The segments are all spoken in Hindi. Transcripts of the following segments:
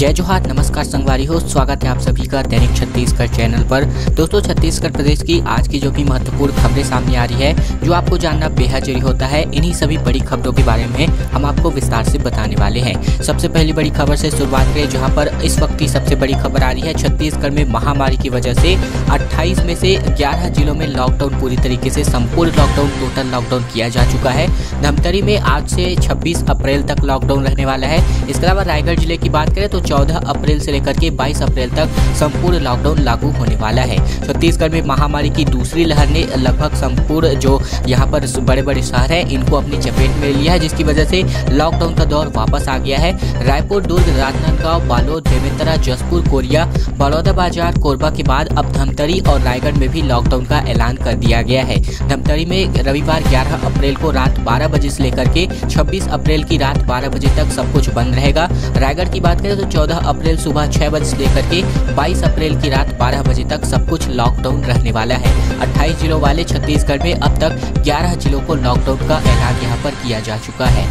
जय जोहार, नमस्कार संगवारी हो। स्वागत है आप सभी का दैनिक छत्तीसगढ़ चैनल पर। दोस्तों, छत्तीसगढ़ प्रदेश की आज की जो भी महत्वपूर्ण खबरें सामने आ रही है, जो आपको जानना बेहद जरूरी होता है, इन्हीं सभी बड़ी खबरों के बारे में हम आपको विस्तार से बताने वाले हैं। सबसे पहली बड़ी खबर से शुरुआत करें, जहां पर इस वक्त की सबसे बड़ी खबर आ रही है। छत्तीसगढ़ में महामारी की वजह से 28 में से 11 जिलों में लॉकडाउन पूरी तरीके से संपूर्ण लॉकडाउन, टोटल लॉकडाउन किया जा चुका है। धमतरी में आज से 26 अप्रैल तक लॉकडाउन रहने वाला है। इसके अलावा रायगढ़ जिले की बात करें तो 14 अप्रैल से लेकर के 22 अप्रैल तक संपूर्ण लॉकडाउन लागू होने वाला है। छत्तीसगढ़ में महामारी की दूसरी लहर ने लगभग संपूर्ण जो यहाँ पर बड़े बड़े शहर हैं, इनको अपनी चपेट में लिया है, जिसकी वजह से लॉकडाउन का दौर वापस आ गया है। रायपुर, दुर्ग, राजनांदगांव, बालोद, बेमेतरा, जसपुर, कोरिया, बलौदाबाजार, कोरबा के बाद अब धमतरी और रायगढ़ में भी लॉकडाउन का ऐलान कर दिया गया है। धमतरी में रविवार 11 अप्रैल को रात 12 बजे से लेकर के 26 अप्रैल की रात 12 बजे तक सब कुछ बंद रहेगा। रायगढ़ की बात करें तो 14 अप्रैल सुबह 6 बजे से लेकर के 22 अप्रैल की रात 12 बजे तक सब कुछ लॉकडाउन रहने वाला है। 28 जिलों वाले छत्तीसगढ़ में अब तक 11 जिलों को लॉकडाउन का ऐलान यहाँ पर किया जा चुका है।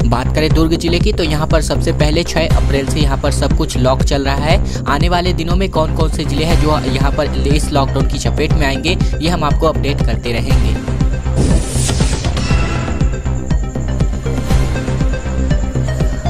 बात करें दुर्ग जिले की, तो यहाँ पर सबसे पहले 6 अप्रैल से यहाँ पर सब कुछ लॉक चल रहा है। आने वाले दिनों में कौन कौन से जिले हैं जो यहाँ पर इस लॉकडाउन की चपेट में आएंगे, ये हम आपको अपडेट करते रहेंगे।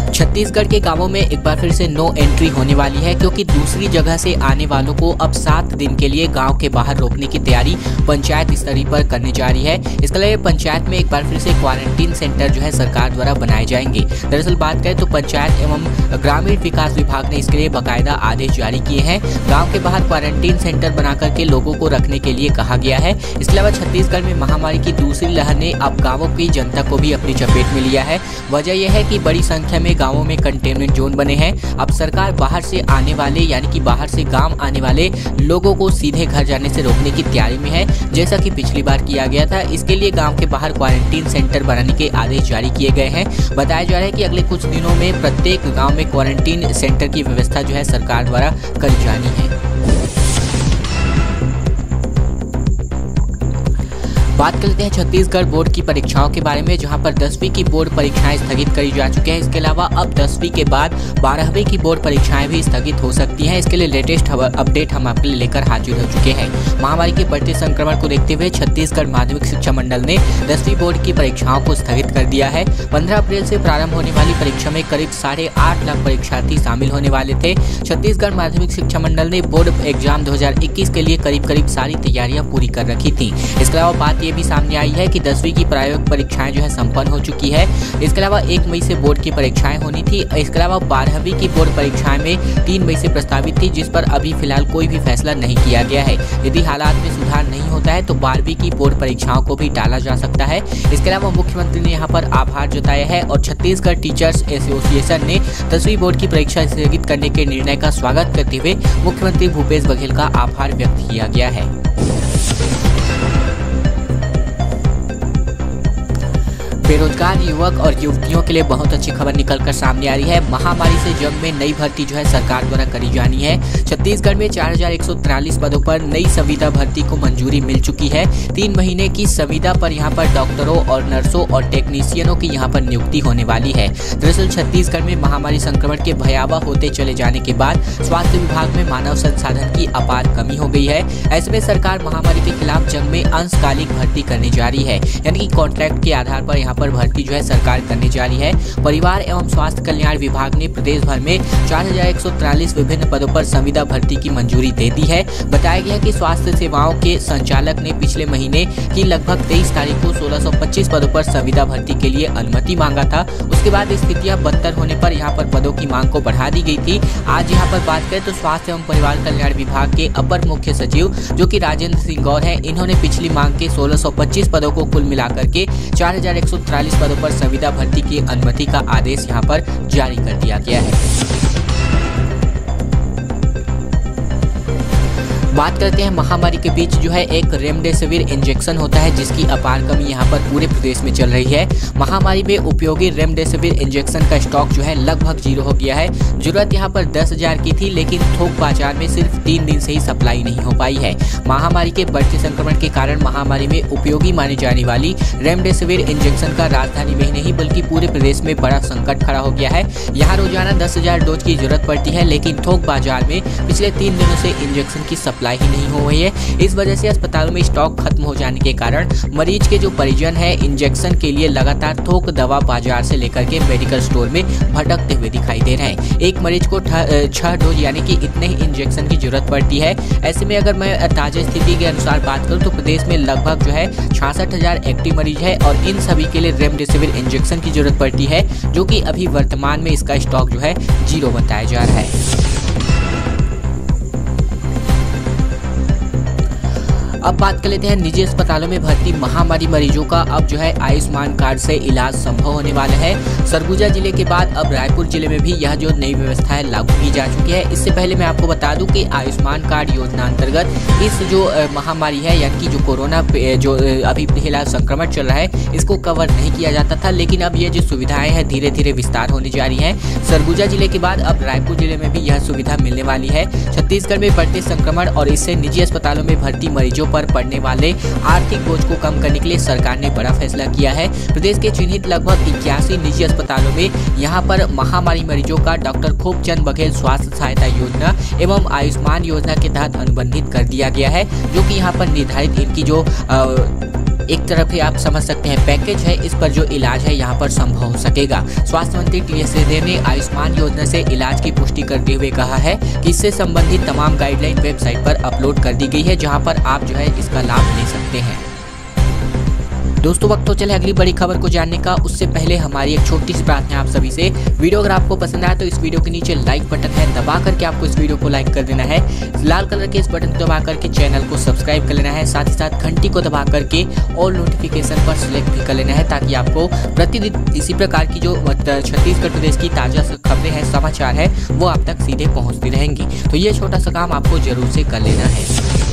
छत्तीसगढ़ के गांवों में एक बार फिर से नो एंट्री होने वाली है, क्योंकि दूसरी जगह से आने वालों को अब 7 दिन के लिए गांव के बाहर रोकने की तैयारी पंचायत स्तर पर करने जा रही है। इसके अलावा पंचायत में एक बार फिर से क्वारंटीन सेंटर जो है सरकार द्वारा बनाए जाएंगे। दरअसल बात करें तो पंचायत एवं ग्रामीण विकास विभाग ने इसके लिए बाकायदा आदेश जारी किए हैं। गाँव के बाहर क्वारंटीन सेंटर बना करके लोगों को रखने के लिए कहा गया है। इसके अलावा छत्तीसगढ़ में महामारी की दूसरी लहर ने अब गाँवों की जनता को भी अपनी चपेट में लिया है। वजह यह है कि बड़ी संख्या में गाँवों में कंटेनमेंट जोन बने हैं। अब सरकार बाहर से आने वाले, यानी कि बाहर से गांव आने वाले लोगों को सीधे घर जाने से रोकने की तैयारी में है, जैसा कि पिछली बार किया गया था। इसके लिए गांव के बाहर क्वारंटीन सेंटर बनाने के आदेश जारी किए गए हैं। बताया जा रहा है कि अगले कुछ दिनों में प्रत्येक गांव में क्वारंटीन सेंटर की व्यवस्था जो है सरकार द्वारा करी जानी है। बात करते हैं छत्तीसगढ़ बोर्ड की परीक्षाओं के बारे में, जहां पर 10वीं की बोर्ड परीक्षाएं स्थगित करी जा चुकी हैं। इसके अलावा अब 10वीं के बाद 12वीं की बोर्ड परीक्षाएं भी स्थगित हो सकती हैं। इसके लिए लेटेस्ट अपडेट हम आपके लिए लेकर हाजिर हो चुके हैं। महामारी के बढ़ते संक्रमण को देखते हुए छत्तीसगढ़ माध्यमिक शिक्षा मंडल ने 10वीं बोर्ड की परीक्षाओं को स्थगित कर दिया है। 15 अप्रैल से प्रारंभ होने वाली परीक्षा में करीब 8.5 लाख परीक्षार्थी शामिल होने वाले थे। छत्तीसगढ़ माध्यमिक शिक्षा मंडल ने बोर्ड एग्जाम 2021 के लिए करीब सारी तैयारियां पूरी कर रखी थी। इसके अलावा बात ये भी सामने आई है कि 10वीं की प्रायोगिक परीक्षाएं जो है संपन्न हो चुकी है। इसके अलावा 1 मई से बोर्ड की परीक्षाएं होनी थी। इसके अलावा 12वीं की बोर्ड परीक्षाएं में 3 मई से प्रस्तावित थी, जिस पर अभी फिलहाल कोई भी फैसला नहीं किया गया है। यदि हालात में सुधार नहीं होता है तो 12वीं की बोर्ड परीक्षाओं को भी टाला जा सकता है। इसके अलावा मुख्यमंत्री ने यहाँ पर आभार जताया है और छत्तीसगढ़ टीचर्स एसोसिएशन ने 10वीं बोर्ड की परीक्षा स्थगित करने के निर्णय का स्वागत करते हुए मुख्यमंत्री भूपेश बघेल का आभार व्यक्त किया गया है। बेरोजगार युवक और युवतियों के लिए बहुत अच्छी खबर निकलकर सामने आ रही है। महामारी से जंग में नई भर्ती जो है सरकार द्वारा करी जानी है। छत्तीसगढ़ में 4143 पदों पर नई संविदा भर्ती को मंजूरी मिल चुकी है। 3 महीने की संविदा पर यहाँ पर डॉक्टरों और नर्सों और टेक्नीशियनों की यहाँ पर नियुक्ति होने वाली है। दरअसल छत्तीसगढ़ में महामारी संक्रमण के भयावह होते चले जाने के बाद स्वास्थ्य विभाग में मानव संसाधन की अपार कमी हो गई है। ऐसे में सरकार महामारी के खिलाफ जंग में अंशकालिक भर्ती करने जा रही है, यानी कि कॉन्ट्रैक्ट के आधार पर यहाँ पर भर्ती जो है सरकार करने जा रही है। परिवार एवं स्वास्थ्य कल्याण विभाग ने प्रदेश भर में 4143 विभिन्न पदों पर संविदा भर्ती की मंजूरी दे दी है। बताया गया कि स्वास्थ्य सेवाओं के संचालक ने पिछले महीने की लगभग 23 तारीख को 1625 पदों पर संविदा भर्ती के लिए अनुमति मांगा था। उसके बाद स्थितियां बदतर होने पर यहाँ पर पदों की मांग को बढ़ा दी गई थी। आज यहाँ पर बात करें तो स्वास्थ्य एवं परिवार कल्याण विभाग के अपर मुख्य सचिव जो कि राजेंद्र सिंह गौर है, इन्होंने पिछली मांग के 1625 पदों को कुल मिलाकर के 4143 पदों पर संविदा भर्ती की अनुमति का आदेश यहां पर जारी कर दिया गया है। बात करते हैं महामारी के बीच जो है एक रेमडेसिविर इंजेक्शन होता है जिसकी अपार कमी यहाँ पर पूरे प्रदेश में चल रही है। महामारी में उपयोगी रेमडेसिविर इंजेक्शन का स्टॉक जो है लगभग 0 हो गया है। जरूरत यहाँ पर 10,000 की थी, लेकिन थोक बाजार में सिर्फ 3 दिन से ही सप्लाई नहीं हो पाई है। महामारी के बढ़ते संक्रमण के कारण महामारी में उपयोगी मानी जाने वाली रेमडेसिविर इंजेक्शन का राजधानी में ही नहीं बल्कि पूरे प्रदेश में बड़ा संकट खड़ा हो गया है। यहाँ रोजाना 10,000 डोज की जरूरत पड़ती है, लेकिन थोक बाजार में पिछले 3 दिनों से इंजेक्शन की सप्लाई ही नहीं हो रही है। इस वजह से अस्पतालों में स्टॉक खत्म हो जाने के कारण मरीज के जो परिजन है इंजेक्शन के लिए लगातार थोक दवा बाजार से लेकर के मेडिकल स्टोर में भटकते हुए दिखाई दे रहे हैं। एक मरीज को 6 डोज यानी कि इतने ही इंजेक्शन की जरूरत पड़ती है। ऐसे में अगर मैं ताजा स्थिति के अनुसार बात करूं तो प्रदेश में लगभग जो है 66,000 एक्टिव मरीज है और इन सभी के लिए रेमडेसिविर इंजेक्शन की जरूरत पड़ती है, जो कि अभी वर्तमान में इसका स्टॉक जो है 0 बताया जा रहा है। अब बात कर लेते हैं निजी अस्पतालों में भर्ती महामारी मरीजों का अब जो है आयुष्मान कार्ड से इलाज संभव होने वाला है। सरगुजा जिले के बाद अब रायपुर जिले में भी यह जो नई व्यवस्था है लागू की जा चुकी है। इससे पहले मैं आपको बता दूं कि आयुष्मान कार्ड योजना अंतर्गत इस जो महामारी है यानी कि जो कोरोना जो अभी फिलहाल संक्रमण चल रहा है इसको कवर नहीं किया जाता था, लेकिन अब ये जो सुविधाएं हैं धीरे धीरे विस्तार होने जा रही है। सरगुजा जिले के बाद अब रायपुर जिले में भी यह सुविधा मिलने वाली है। छत्तीसगढ़ में बढ़ते संक्रमण और इससे निजी अस्पतालों में भर्ती मरीजों पर पड़ने वाले आर्थिक बोझ को कम करने के लिए सरकार ने बड़ा फैसला किया है। प्रदेश के चिन्हित लगभग 81 निजी अस्पतालों में यहां पर महामारी मरीजों का डॉक्टर खूबचंद बघेल स्वास्थ्य सहायता योजना एवं आयुष्मान योजना के तहत अनुबंधित कर दिया गया है, जो कि यहां पर निर्धारित इनकी जो एक तरफ ही आप समझ सकते हैं पैकेज है, इस पर जो इलाज है यहाँ पर संभव हो सकेगा। स्वास्थ्य मंत्री टी.एस. सिंहदेव ने आयुष्मान योजना से इलाज की पुष्टि करते हुए कहा है कि इससे संबंधित तमाम गाइडलाइन वेबसाइट पर अपलोड कर दी गई है, जहाँ पर आप जो है इसका लाभ ले सकते हैं। दोस्तों वक्त तो चले अगली बड़ी खबर को जानने का, उससे पहले हमारी एक छोटी सी प्रार्थना आप सभी से। वीडियो अगर आपको पसंद आया तो इस वीडियो के नीचे लाइक बटन है, दबा करके आपको इस वीडियो को लाइक कर देना है। लाल कलर के इस बटन को दबा करके चैनल को सब्सक्राइब कर लेना है, साथ ही साथ घंटी को दबा करके ऑल नोटिफिकेशन पर सिलेक्ट भी कर लेना है, ताकि आपको प्रतिदिन इसी प्रकार की जो छत्तीसगढ़ प्रदेश की ताजा खबरें हैं, समाचार है, वो आप तक सीधे पहुँचती रहेंगी। तो ये छोटा सा काम आपको जरूर से कर लेना है।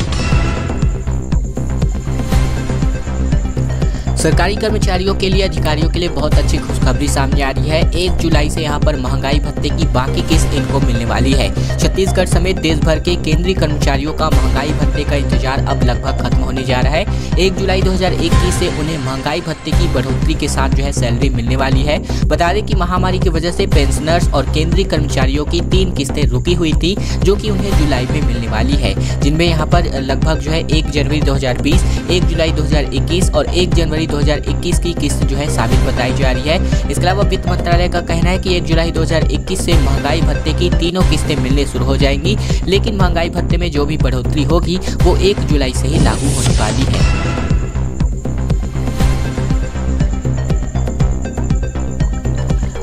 सरकारी कर्मचारियों के लिए, अधिकारियों के लिए बहुत अच्छी खुशखबरी सामने आ रही है। 1 जुलाई से यहां पर महंगाई भत्ते की बाकी किस्त इनको मिलने वाली है। छत्तीसगढ़ समेत देश भर के केंद्रीय कर्मचारियों का महंगाई भत्ते का इंतजार अब लगभग खत्म होने जा रहा है। 1 जुलाई 2021 से उन्हें महंगाई भत्ते की बढ़ोतरी के साथ जो है सैलरी मिलने वाली है। बता दें कि महामारी की वजह से पेंशनर्स और केंद्रीय कर्मचारियों की 3 किस्तें रुकी हुई थी, जो कि उन्हें जुलाई में मिलने वाली है, जिनमें यहाँ पर लगभग जो है 1 जनवरी 2020, 1 जुलाई 2021 और 1 जनवरी 2021 की किस्त जो है शामिल बताई जा रही है। इसके अलावा वित्त मंत्रालय का कहना है कि 1 जुलाई 2021 से महंगाई भत्ते की तीनों किस्तें मिलने शुरू हो जाएंगी, लेकिन महंगाई भत्ते में जो भी बढ़ोतरी होगी वो 1 जुलाई से ही लागू होने वाली है।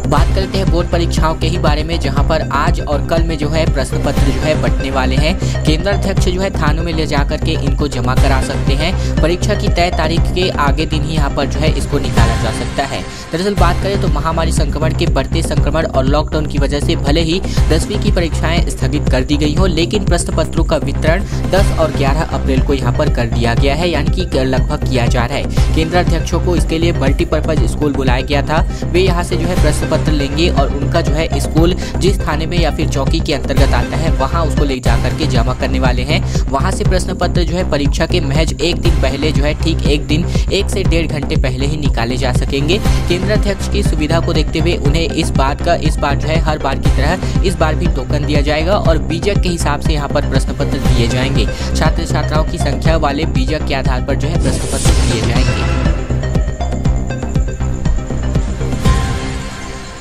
बात करते हैं बोर्ड परीक्षाओं के ही बारे में, जहां पर आज और कल में जो है प्रश्न पत्र जो है बंटने वाले हैं। केंद्राध्यक्ष जो है थानों में ले जाकर के इनको जमा करा सकते हैं। परीक्षा की तय तारीख के आगे दिन ही यहाँ पर जो है इसको निकाला जा सकता है। दरअसल बात करें तो महामारी संक्रमण के बढ़ते संक्रमण और लॉकडाउन की वजह से भले ही 10वीं की परीक्षाएं स्थगित कर दी गई हो, लेकिन प्रश्न पत्रों का वितरण 10 और 11 अप्रैल को यहाँ पर कर दिया गया है, यानी कि लगभग किया जा रहा है। केंद्राध्यक्षों को इसके लिए मल्टीपर्पज स्कूल बुलाया गया था। वे यहाँ से जो है प्रश्न पत्र लेंगे और उनका जो है स्कूल जिस थाने में या फिर चौकी के अंतर्गत आता है वहां उसको ले जाकर के जमा करने वाले हैं। वहां से प्रश्न पत्र जो है परीक्षा के महज 1 दिन पहले जो है ठीक 1 दिन 1 से 1.5 घंटे पहले ही निकाले जा सकेंगे। केंद्राध्यक्ष की सुविधा को देखते हुए उन्हें इस बार जो है हर बार की तरह इस बार भी टोकन दिया जाएगा और बीजक के हिसाब से यहाँ पर प्रश्न पत्र दिए जाएंगे। छात्र छात्राओं की संख्या वाले बीजक के आधार पर जो है प्रश्न पत्र दिए जाएंगे।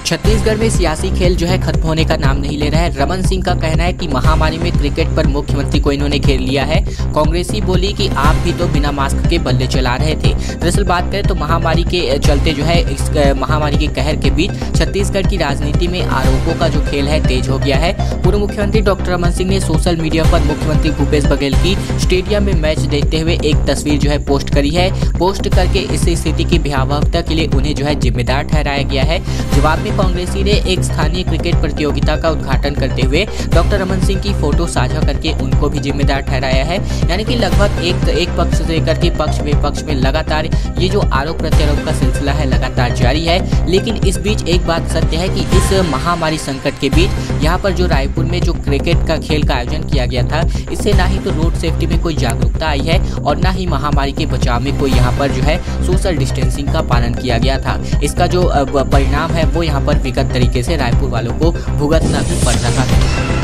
छत्तीसगढ़ में सियासी खेल जो है खत्म होने का नाम नहीं ले रहा है। रमन सिंह का कहना है कि महामारी में क्रिकेट पर मुख्यमंत्री को इन्होंने घेर लिया है। कांग्रेसी बोली कि आप भी तो बिना मास्क के बल्ले चला रहे थे। दरअसल बात करें तो महामारी के चलते जो है इस महामारी के कहर के बीच छत्तीसगढ़ की राजनीति में आरोपों का जो खेल है तेज हो गया है। पूर्व मुख्यमंत्री डॉक्टर रमन सिंह ने सोशल मीडिया पर मुख्यमंत्री भूपेश बघेल की स्टेडियम में मैच देखते हुए एक तस्वीर जो है पोस्ट करी है। पोस्ट करके इस स्थिति की भयावहता के लिए उन्हें जो है जिम्मेदार ठहराया गया है। जवाब में कांग्रेसी ने एक स्थानीय क्रिकेट प्रतियोगिता का उद्घाटन करते हुए डॉक्टर रमन सिंह की फोटो साझा करके उनको भी जिम्मेदार ठहराया है। यानी कि लगभग एक पक्ष से लेकर के पक्ष विपक्ष में लगातार ये जो आरोप प्रत्यारोप का सिलसिला है लगातार जारी है। लेकिन इस बीच एक बात सत्य है कि इस महामारी संकट के बीच यहाँ पर जो रायपुर में जो क्रिकेट का खेल का आयोजन किया गया था, इससे ना ही तो रोड सेफ्टी में कोई जागरूकता आई है और ना ही महामारी के बचाव में कोई यहाँ पर जो है सोशल डिस्टेंसिंग का पालन किया गया था। इसका जो परिणाम है वो यहाँ पर विगत तरीके से रायपुर वालों को भुगतना भी पड़ रहा है।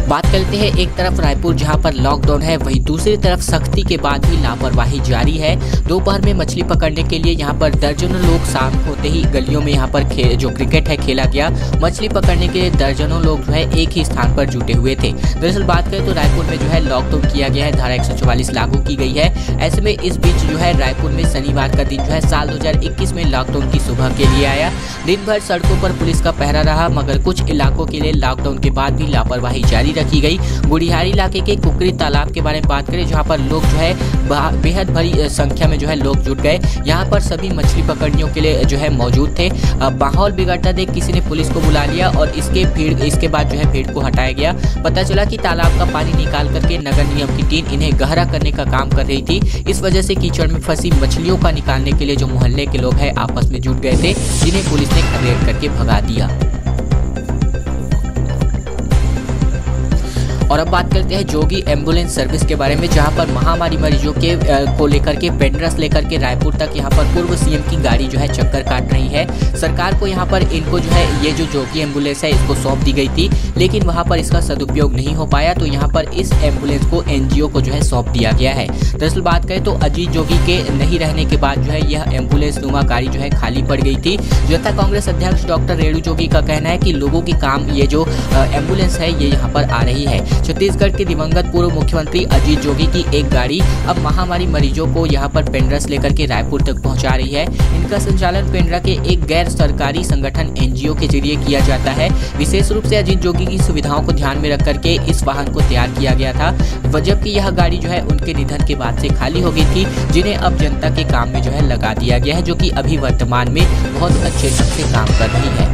बात करते हैं, एक तरफ रायपुर जहां पर लॉकडाउन है, वहीं दूसरी तरफ सख्ती के बाद भी लापरवाही जारी है। दोपहर में मछली पकड़ने के लिए यहां पर दर्जनों लोग शाम होते ही गलियों में यहां पर जो क्रिकेट है खेला गया। मछली पकड़ने के लिए दर्जनों लोग जो है एक ही स्थान पर जुटे हुए थे। दरअसल बात करें तो रायपुर में जो है लॉकडाउन किया गया है, धारा 144 लागू की गई है। ऐसे में इस बीच जो है रायपुर में शनिवार का दिन जो है साल 2021 में लॉकडाउन की सुबह के लिए आया। दिन भर सड़कों पर पुलिस का पहरा रहा, मगर कुछ इलाकों के लिए लॉकडाउन के बाद भी लापरवाही जारी की गई। गुड़ियारी इलाके के कुकरी तालाब के बारे में बात करें, जहां पर लोग जो है बेहद बड़ी संख्या में जो है लोग जुट गए। यहां पर सभी मछली पकड़ने के लिए जो है मौजूद थे। माहौल बिगड़ता देख किसी ने पुलिस को बुला लिया और इसके बाद जो है भीड़ को हटाया गया। पता चला कि तालाब का पानी निकाल करके नगर निगम की टीम इन्हें गहरा करने का काम कर रही थी। इस वजह से कीचड़ में फंसी मछलियों का निकालने के लिए जो मोहल्ले के लोग हैं आपस में जुट गए थे, जिन्हें पुलिस ने खदेड़ करके भगा दिया। और अब बात करते हैं जोगी एम्बुलेंस सर्विस के बारे में, जहां पर महामारी मरीजों के को लेकर के पेंड्रस लेकर के रायपुर तक यहां पर पूर्व सीएम की गाड़ी जो है चक्कर काट रही है। सरकार को यहां पर इनको जो है ये जो जोगी एम्बुलेंस है इसको सौंप दी गई थी, लेकिन वहां पर इसका सदुपयोग नहीं हो पाया, तो यहां पर इस एम्बुलेंस को एनजीओ को जो है सौंप दिया गया है। दरअसल बात करें तो अजीत जोगी के नहीं रहने के बाद जो है यह एम्बुलेंस नुमा गाड़ी जो है खाली पड़ गई थी। जनता कांग्रेस अध्यक्ष डॉक्टर रेणु जोगी का कहना है कि लोगों के काम ये जो एम्बुलेंस है ये यहाँ पर आ रही है। छत्तीसगढ़ के दिवंगत पूर्व मुख्यमंत्री अजीत जोगी की एक गाड़ी अब महामारी मरीजों को यहां पर पेंड्रस लेकर के रायपुर तक पहुंचा रही है। इनका संचालन पेंड्रा के एक गैर सरकारी संगठन एनजीओ के जरिए किया जाता है। विशेष रूप से अजीत जोगी की सुविधाओं को ध्यान में रख करके इस वाहन को तैयार किया गया था, जबकि यह गाड़ी जो है उनके निधन के बाद से खाली हो गई थी, जिन्हें अब जनता के काम में जो है लगा दिया गया है, जो कि अभी वर्तमान में बहुत अच्छे ढंग से काम कर रही है।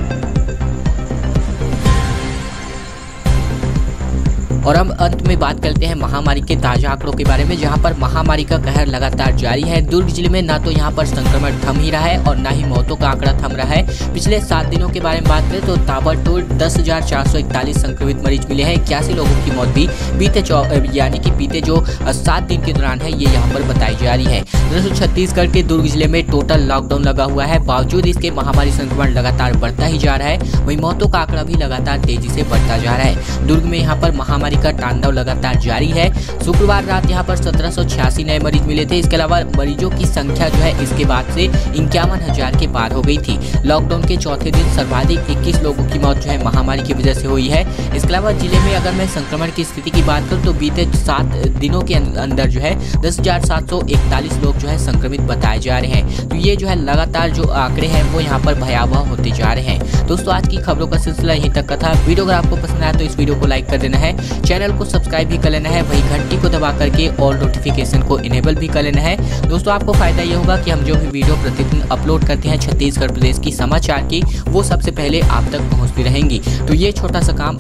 और हम अंत में बात करते हैं महामारी के ताजा आंकड़ों के बारे में, जहां पर महामारी का कहर लगातार जारी है। दुर्ग जिले में ना तो यहां पर संक्रमण थम ही रहा है और ना ही मौतों का आंकड़ा थम रहा है। पिछले 7 दिनों के बारे में बात करें तो ताबड़तोड़ 10,441 संक्रमित मरीज मिले हैं। 81 लोगों की मौत भी बीते जो 7 दिन के दौरान है ये यहाँ पर बताई जा रही है। दरअसल छत्तीसगढ़ के दुर्ग जिले में टोटल लॉकडाउन लगा हुआ है, बावजूद इसके महामारी संक्रमण लगातार बढ़ता ही जा रहा है। वहीं मौतों का आंकड़ा भी लगातार तेजी से बढ़ता जा रहा है। दुर्ग में यहाँ पर महामारी का तांडव लगातार जारी है। शुक्रवार रात यहां पर 1786 नए मरीज मिले थे। इसके अलावा मरीजों की संख्या जो है इसके बाद से 51,000 के पार हो गई थी। लॉकडाउन के चौथे दिन सर्वाधिक 21 लोगों की मौत जो है महामारी की वजह से हुई है। इसके अलावा जिले में अगर मैं संक्रमण की स्थिति की बात करूं तो बीते 7 दिनों के अंदर जो है 10,741 लोग जो है संक्रमित बताए जा रहे हैं। तो ये जो है लगातार जो आंकड़े हैं वो यहाँ पर भयावह होते जा रहे हैं। दोस्तों आज की खबरों का सिलसिला यहीं तक का था। वीडियो अगर आपको पसंद आया तो इस वीडियो को लाइक कर देना है, चैनल को सब्सक्राइब भी कर लेना है, वही घंटी को दबा करके और नोटिफिकेशन को इनेबल भी कर लेना है। दोस्तों आपको फायदा ये होगा कि हम जो भी वीडियो प्रतिदिन अपलोड करते हैं छत्तीसगढ़ प्रदेश की समाचार की, वो सबसे पहले आप तक पहुंचती रहेंगी। तो ये छोटा सा काम